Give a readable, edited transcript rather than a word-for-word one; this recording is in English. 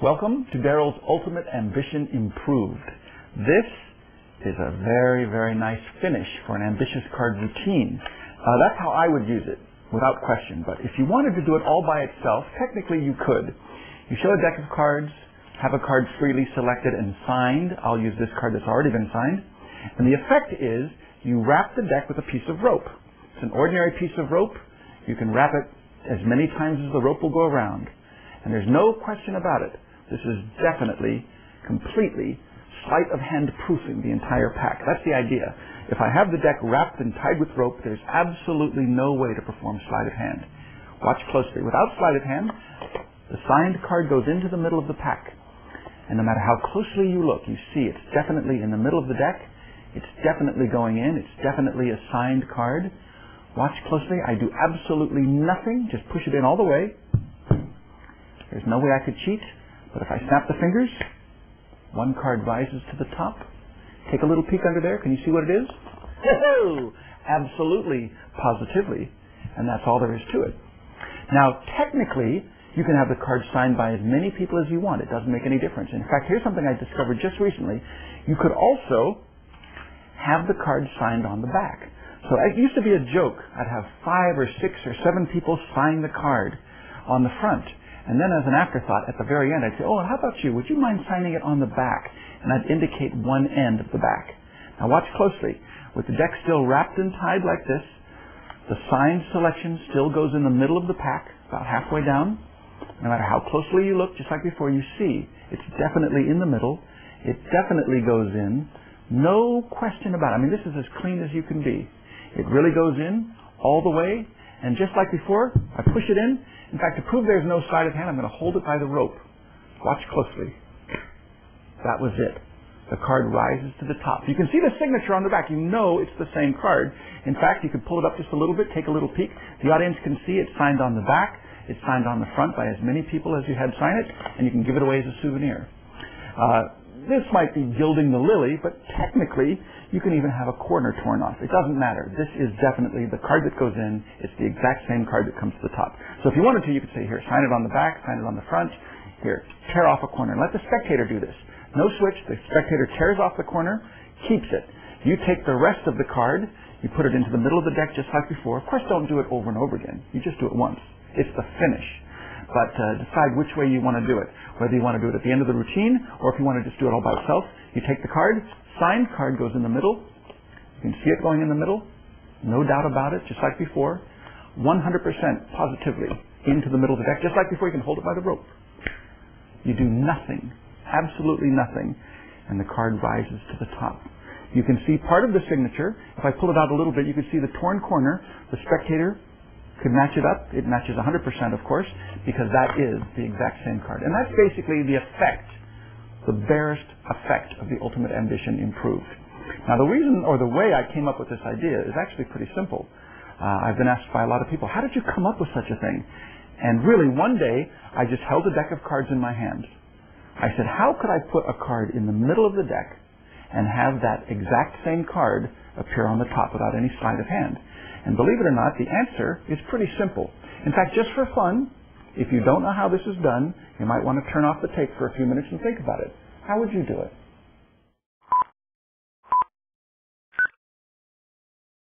Welcome to Daryl's Ultimate Ambition Improved. This is a very, very nice finish for an ambitious card routine. That's how I would use it, without question. But if you wanted to do it all by itself, technically you could. You show a deck of cards, have a card freely selected and signed. I'll use this card that's already been signed. And the effect is you wrap the deck with a piece of rope. It's an ordinary piece of rope. You can wrap it as many times as the rope will go around. And there's no question about it. This is definitely, completely, sleight of hand proofing the entire pack. That's the idea. If I have the deck wrapped and tied with rope, there's absolutely no way to perform sleight of hand. Watch closely. Without sleight of hand, the signed card goes into the middle of the pack. And no matter how closely you look, you see it's definitely in the middle of the deck. It's definitely going in. It's definitely a signed card. Watch closely. I do absolutely nothing. Just push it in all the way. There's no way I could cheat. But if I snap the fingers, one card rises to the top. Take a little peek under there. Can you see what it is? Oh, absolutely, positively. And that's all there is to it. Now, technically, you can have the card signed by as many people as you want. It doesn't make any difference. In fact, here's something I discovered just recently. You could also have the card signed on the back. So it used to be a joke. I'd have 5 or 6 or 7 people sign the card on the front. And then as an afterthought, at the very end, I'd say, oh, how about you? Would you mind signing it on the back? And I'd indicate one end of the back. Now watch closely. With the deck still wrapped and tied like this, the signed selection still goes in the middle of the pack, about halfway down. No matter how closely you look, just like before, you see it's definitely in the middle. It definitely goes in. No question about it. I mean, this is as clean as you can be. It really goes in all the way. And just like before, I push it in. In fact, to prove there's no sleight of hand, I'm going to hold it by the rope. Watch closely. That was it. The card rises to the top. You can see the signature on the back. You know it's the same card. In fact, you could pull it up just a little bit, take a little peek. The audience can see it's signed on the back. It's signed on the front by as many people as you had sign it, and you can give it away as a souvenir. This might be gilding the lily, but technically, you can even have a corner torn off. It doesn't matter. This is definitely the card that goes in. It's the exact same card that comes to the top. So if you wanted to, you could say, here, sign it on the back, sign it on the front. Here, tear off a corner. Let the spectator do this. No switch. The spectator tears off the corner, keeps it. You take the rest of the card, you put it into the middle of the deck just like before. Of course, don't do it over and over again. You just do it once. It's the finish. But decide which way you want to do it. Whether you want to do it at the end of the routine, or if you want to just do it all by itself. You take the card, signed card goes in the middle. You can see it going in the middle. No doubt about it, just like before. 100% positively into the middle of the deck. Just like before, you can hold it by the rope. You do nothing, absolutely nothing, and the card rises to the top. You can see part of the signature. If I pull it out a little bit, you can see the torn corner. The spectator could match it up. It matches 100%, of course, because that is the exact same card. And that's basically the effect, the barest effect of the Ultimate Ambition Improved. Now, the reason or the way I came up with this idea is actually pretty simple. I've been asked by a lot of people, how did you come up with such a thing? And really, one day, I just held a deck of cards in my hand. I said, how could I put a card in the middle of the deck and have that exact same card appear on the top without any sleight of hand? And believe it or not, the answer is pretty simple. In fact, just for fun, if you don't know how this is done, you might want to turn off the tape for a few minutes and think about it. How would you do it?